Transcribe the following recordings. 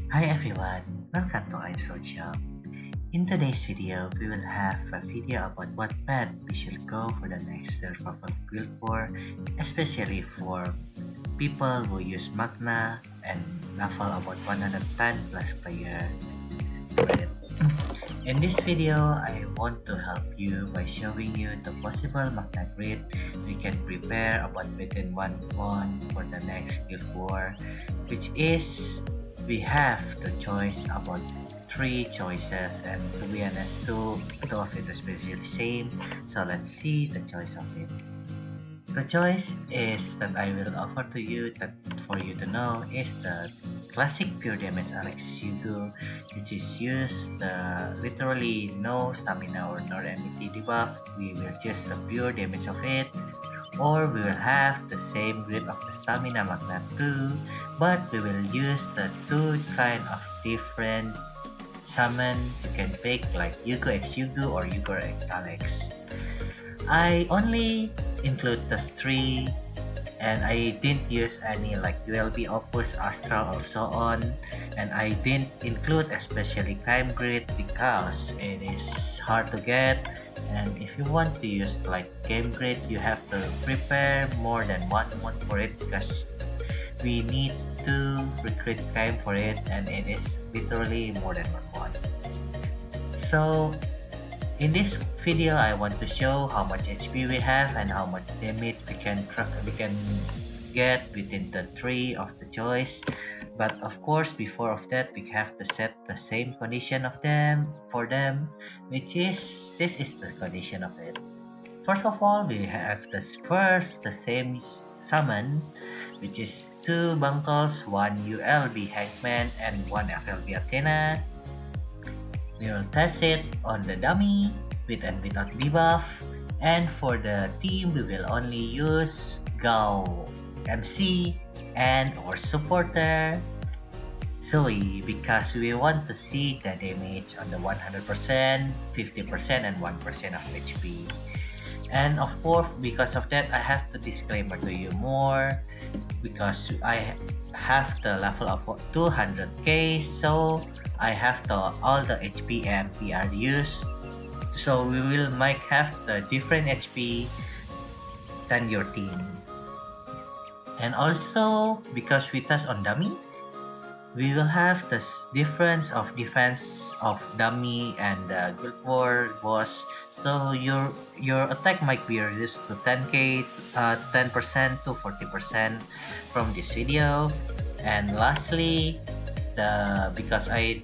Hi everyone, welcome to iSword Shop. In today's video, we will have a video about what path we should go for the next server for Guild War, especially for people who use Magna and level about 110 plus player for it. In this video, I want to help you by showing you the possible Magna grid we can prepare about within 1 month for the next Guild War, which is we have the choice about 3 choices, and to be honest, two of it is basically the same. So let's see the choice of it. The choice is that I will offer to you that for you to know is the classic pure damage Yugu, which is used literally no stamina or no MET debuff. We will just the pure damage of it, or we will have the same grid of the stamina magna too, but we will use the 2 kind of different summon you can pick, like Yugu x Yugu or Yugu x Alex. I only include those 3, and I didn't use any like ULB Opus, Astral or so on, and I didn't include especially Caim grid because it is hard to get, and if you want to use like game grid, you have to prepare more than 1 month for it because we need to recruit Caim for it, and it is literally more than 1 month. So in this video, I want to show how much HP we have and how much damage we can get within the 3 of the choice. But of course, before of that, we have to set the same condition of them for them, which is this is the condition of it. First of all, we have the same summon, which is 2 Bunkles, 1 ULB Hangman, and 1 FLB Athena. We will test it on the dummy with and without debuff, and for the team we will only use Gao, MC, and or supporter Zoe because we want to see the damage on the 100%, 50%, and 1% of HP. And of course, because of that, I have to disclaimer to you more because I have the level of 200k, so I have all the HP and PR used, so we might have the different HP than your team. And also because we test on dummy, we will have the difference of defense of dummy and Guild War boss, so your attack might be reduced to 10k, 10% to 40% from this video. And lastly, because I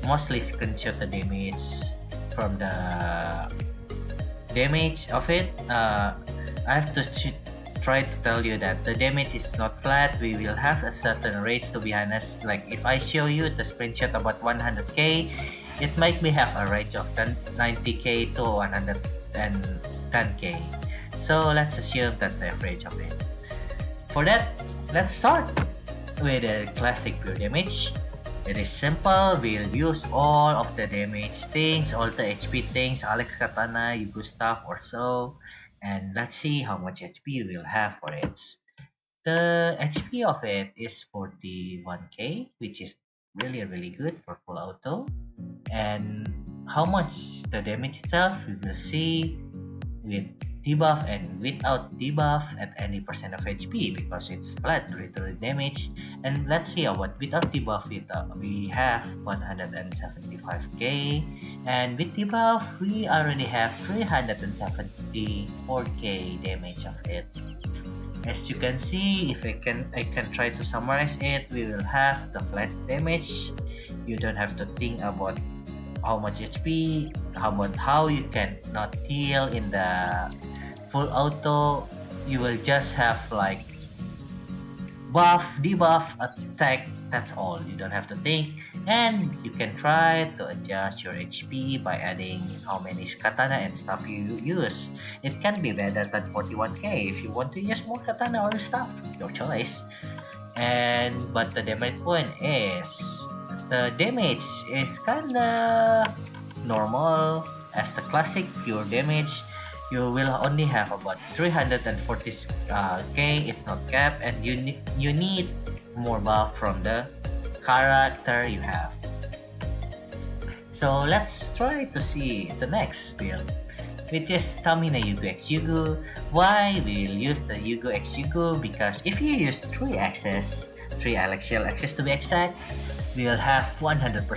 mostly screenshot the damage from the damage of it, I have to try to tell you that the damage is not flat. We will have a certain range, to be honest. Like if I show you the screenshot about 100k, it might be have a range of 90k to 110k. So let's assume that's the average of it. For that, let's start with the classic pure damage. It is simple. We'll use all of the damage things, all the HP things, Alex Katana, Yugu stuff or so, and let's see how much HP we'll have for it. The HP of it is 41k, which is really good for full auto. And how much the damage itself we will see with debuff and without debuff at any percent of HP because it's flat literally damage. And let's see what without debuff we have 175k, and with debuff we already have 374k damage of it. As you can see, if I can try to summarize it, we will have the flat damage. You don't have to think about how much HP, how you can not heal in the full auto. You will just have like buff, debuff, attack, that's all. You don't have to think, and you can try to adjust your HP by adding how many katana and stuff you use. It can be better than 41k if you want to use more katana or stuff, your choice. But the damage point is the damage is kinda normal. As the classic pure damage, you will only have about 340k. It's not capped, and you need more buff from the character you have. So let's try to see the next build, which is Stamina Yugu x Yugu. Why we'll use the Yugu x Yugu? Because if you use 3 axes, 3 axial axes to be exact, we'll have 100%,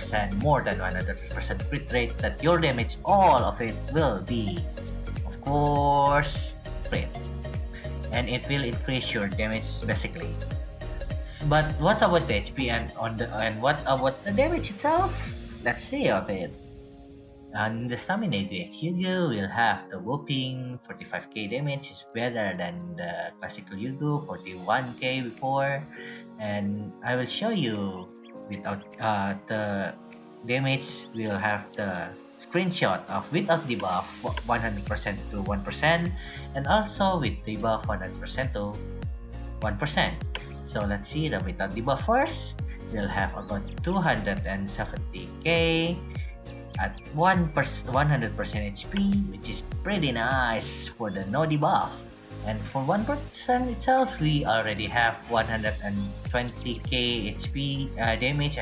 more than 100% crit rate that your damage, all of it will be, of course, crit. And it will increase your damage basically. But what about the HP and what about the damage itself? Let's see of it. On the Stamina Yugu x Yugu, we'll have the whooping 45k damage is better than the classical Yugu 41k before, and I will show you without the damage. We'll have the screenshot of without debuff 100% to 1%, and also with debuff 100% to 1%. So let's see the without debuff first. We'll have about 270k at 100% HP, which is pretty nice for the no debuff. And for 1% itself, we already have 120k HP damage,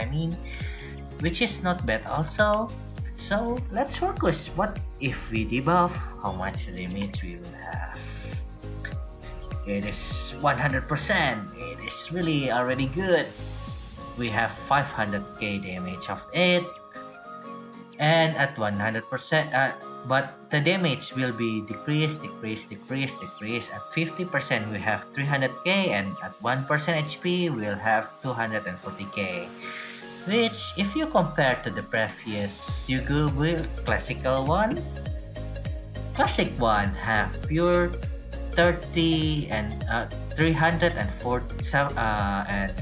which is not bad also. So let's focus. What if we debuff? How much damage we will have? It is 100%. It is really already good. We have 500k damage of it, and at 100%, but the damage will be decrease. At 50% we have 300k, and at 1% HP we'll have 240k, which if you compare to the previous Yugu build, classic one have pure 30 and 340 and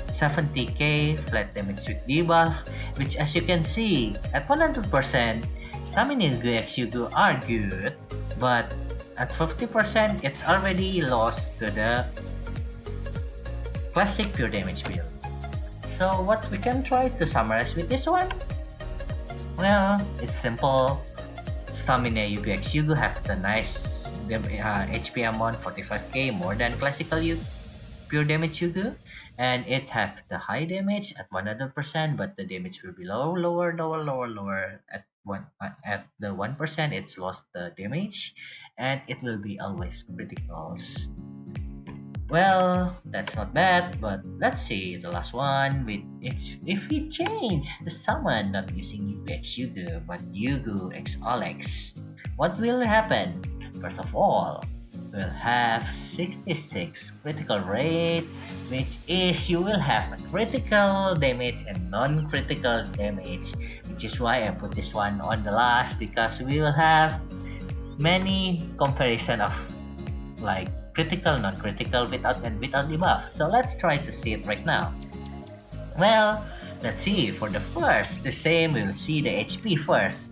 70k flat damage with debuff, which as you can see, at 100%, Stamina Yugu x Yugu are good, but at 50%, it's already lost to the classic pure damage build. So what we can try to summarize with this one? Well, it's simple. Stamina Yugu x Yugu have the nice HP amount, 45k, more than classical pure damage Yugu, and it have the high damage at 100%, but the damage will be lower at the 1%. It's lost the damage, and it will be always criticals. Well, that's not bad, but let's see the last one. If we change the summon, not using Yugu x Yugu but Yugu x Alex, what will happen? First of all, we'll have 66 critical rate, which is you will have a critical damage and non-critical damage, which is why I put this one on the last, because we will have many comparison of like critical, non-critical, without debuff. So let's try to see it right now. Well, let's see. For the first, the same, we'll see the HP first.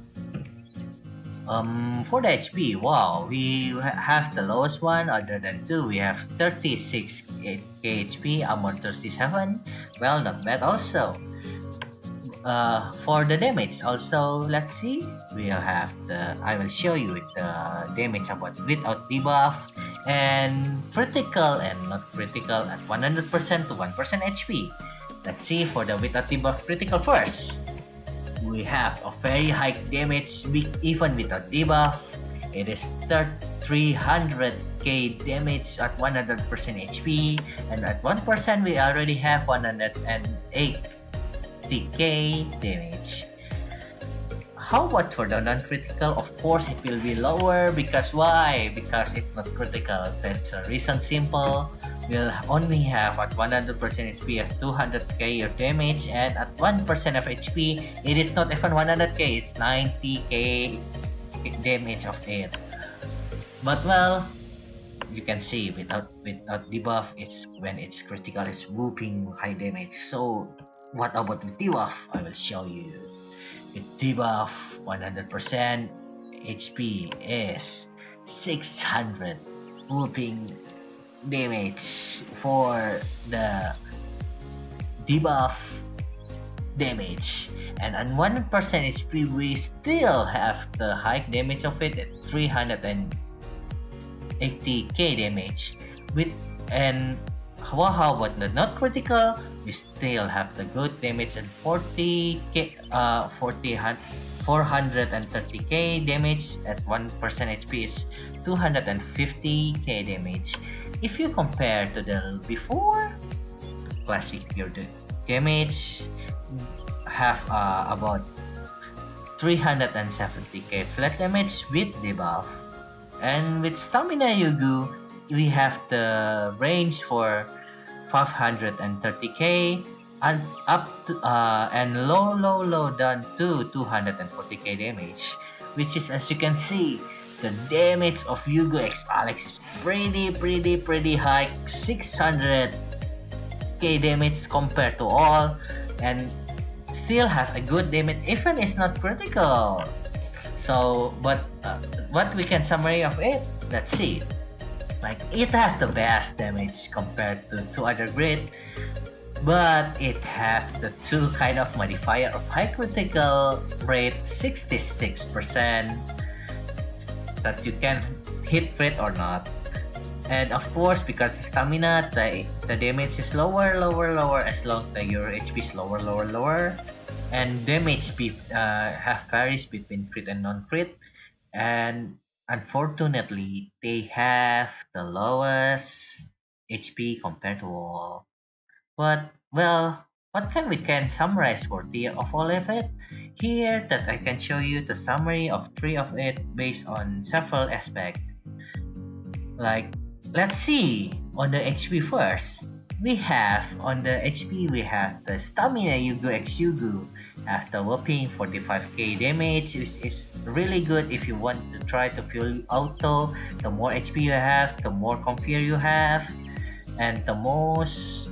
For the HP, wow, we have the lowest one other than 2. We have 36 HP, armor 37. Well, not bad also. For the damage also, let's see. We'll have I will show you the damage about without debuff, and critical and not critical at 100% to 1% HP. Let's see for the without debuff critical first. We have a very high damage even without debuff. It is 300k damage at 100% HP, and at 1% we already have 180k damage. How about for the non-critical? Of course, it will be lower. Because why? Because it's not critical. That's a reason simple. We'll only have at 100% HP as 200k of damage, and at 1% of HP, it is not even 100k, it's 90k damage of it. But well, you can see without debuff, when it's critical, it's whooping high damage. So what about with debuff? I will show you. With debuff, 100% HP is 600 whooping damage for the debuff damage, and on 1% HP we still have the high damage of it at 380k damage. And how about the not critical? We still have the good damage and 430k damage at 1% HP is 250k damage. If you compare to the before, classic pure damage have about 370k flat damage with debuff. And with Stamina Yugu, we have the range for 530k and up to and low down to 240k damage, which is, as you can see, the damage of Yugu x Alex is pretty high, 600k damage compared to all, and still have a good damage even it's not critical. So but what we can summary of it, let's see. Like, it has the best damage compared to two other grid, but it has the two kind of modifier of high critical rate, 66%, that you can hit crit or not. And of course, because stamina, the damage is lower as long as your HP is lower, and damage have varies between crit and non-crit, and unfortunately, they have the lowest HP compared to all. But, well, what can we summarize for the of all of it? Here that I can show you the summary of three of it based on several aspects. Like, let's see on the HP first. We have the Stamina Yugu x Yugu have the whopping 45k damage, which is really good if you want to try to fuel auto. The more HP you have, the more comfier you have, and the most,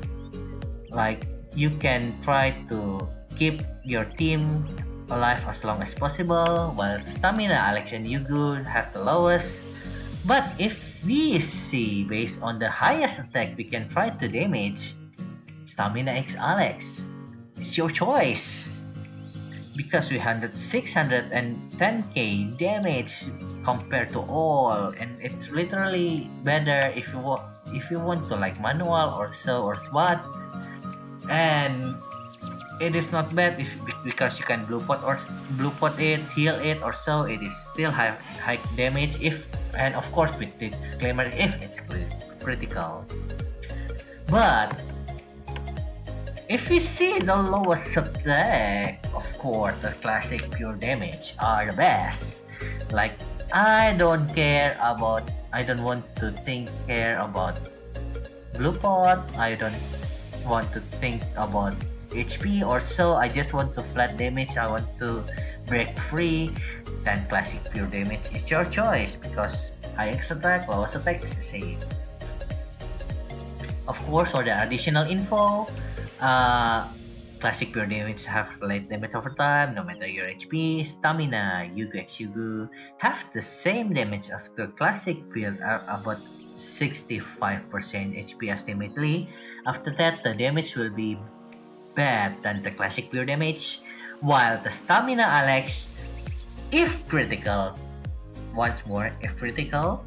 like, you can try to keep your team alive as long as possible, while Stamina Alex and Yugu have the lowest. But if we see based on the highest attack we can try to damage, Stamina x Alex, it's your choice, because we had 610k damage compared to all, and it's literally better if you want to like manual or so or what. And it is not bad because you can blue pot it, heal it, or so. It is still high damage if, and of course with the disclaimer, if it's critical. But if we see the lowest attack, of course the classic pure damage are the best. Like, I don't care about blue pot, I don't want to think about HP or so, I just want to flat damage, I want to break free, then classic pure damage is your choice, because highest attack, lowest attack is the same. Of course, for the additional info, classic pure damage have late damage over time, no matter your HP. Stamina Yugu x Yugu have the same damage of the classic build, about 65% HP estimately. After that, the damage will be bad than the classic pure damage, while the Stamina Alex, if critical, once more, if critical,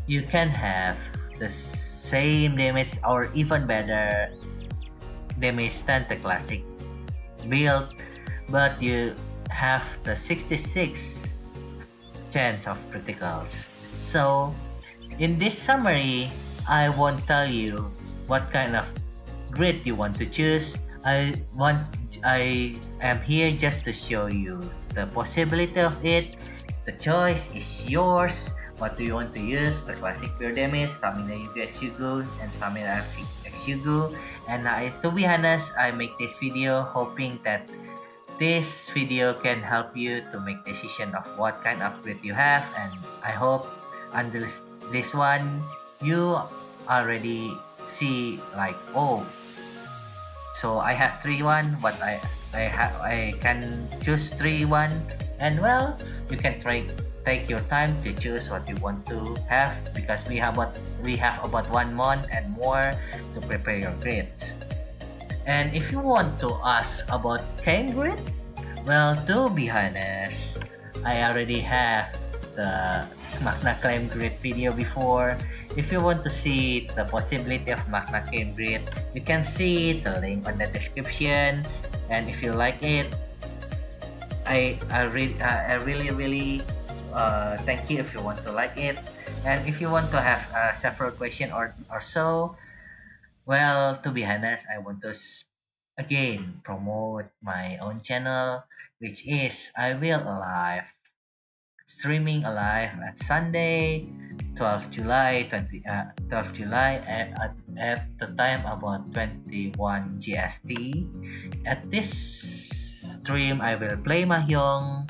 you can have the same damage or even better damage than the classic build, but you have the 66 chance of criticals. So in this summary, I won't tell you what kind of grid you want to choose. I am here just to show you the possibility of it. The choice is yours. What do you want to use? The classic pure damage, Stamina Yugu x Yugu, and Stamina x Yugu. And to be honest, I make this video hoping that this video can help you to make decision of what kind of grid you have. And I hope under this one you already see like, oh, so I have 3-1, but I can choose 3-1, and well, you can take your time to choose what you want to have, because we have about 1 month and more to prepare your grids. And if you want to ask about Caim grid, well, to be honest, I already have the Magna Caim grid video before. If you want to see the possibility of Magna Caim grid, you can see the link on the description. And if you like it, I really thank you if you want to like it. And if you want to have several questions or so, well, to be honest, I want to again promote my own channel, which is I will streaming alive at Sunday 12 July 12 July at the time about 21 GST. At this stream I will play Mahjong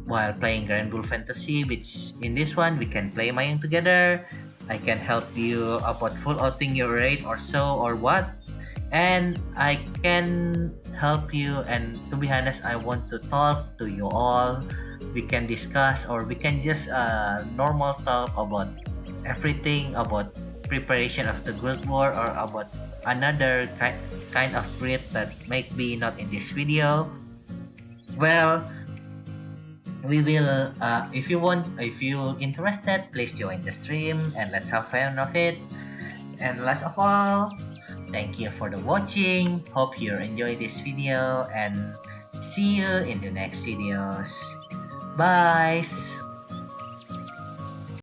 while playing Grand Blue Fantasy, which in this one we can play Mahjong together. I can help you about full outing your raid or so or what, and I can help you. And to be honest, I want to talk to you all. We can discuss or we can just normal talk about everything about preparation of the Guild War or about another kind of grid that might be not in this video. Well, we will if you interested, please join the stream and let's have fun of it. And last of all, thank you for the watching. Hope you enjoy this video and see you in the next videos. Bye.